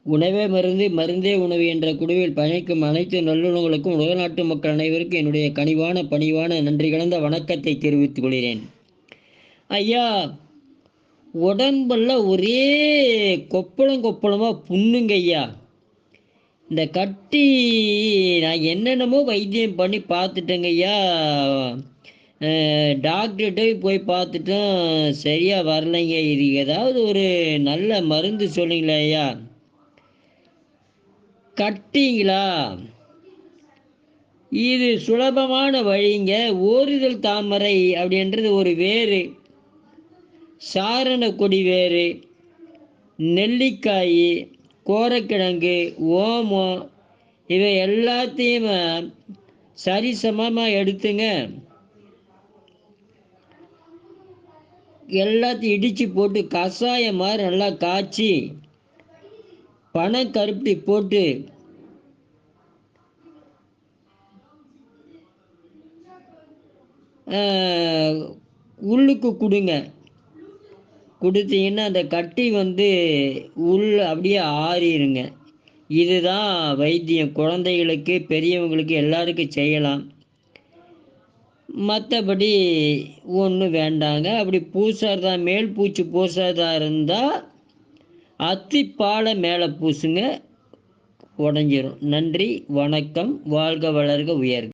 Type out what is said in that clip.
உணவே மருந்து, மருந்தே உணவு என்ற குழுவில் பயணிக்கும் அனைத்து நல்லுணங்களுக்கும் உலக நாட்டு மக்கள் அனைவருக்கும் என்னுடைய கனிவான பணிவான நன்றி கலந்த வணக்கத்தை தெரிவித்துக் கொள்கிறேன். ஐயா, உடம்பெல்லாம் ஒரே கொப்பளமாக புண்ணுங்க ஐயா. இந்த கட்டி நான் என்னென்னமோ வைத்தியம் பண்ணி பார்த்துட்டேங்க ஐயா. டாக்டர்கிட்ட போய் பார்த்துட்டோம், சரியாக வரலைங்க. இது ஏதாவது ஒரு நல்ல மருந்து சொல்லுங்களா ஐயா? கட்டிங்களா? இது சுலபமான வழிங்க. ஓரிதழ் தாமரை அப்படின்றது ஒரு வேறு, சாரண கொடி வேறு, நெல்லிக்காய், கோரக்கிழங்கு, ஓமம், இவை எல்லாத்தையும் சரிசமமாக எடுத்துங்க. எல்லாத்தையும் இடித்து போட்டு கஷாயம் மாதிரி நல்லா காய்ச்சி பனக்கருப்பட்டி போட்டு உள்ளுக்கு கொடுங்க. கொடுத்தீங்கன்னா அந்த கட்டி உள் அப்படியே ஆறிடுங்க. இதுதான் வைத்தியம். குழந்தைகளுக்கு, பெரியவங்களுக்கு எல்லாருக்கும் செய்யலாம். மற்றபடி ஒன்றும் வேண்டாங்க. அப்படி பூசாதா, மேல் பூச்சி பூசாதா இருந்தால் அத்திப்பாலை மேலே பூசுங்க, உடஞ்சிரும். நன்றி, வணக்கம். வாழ்க வளர்க உயர்க.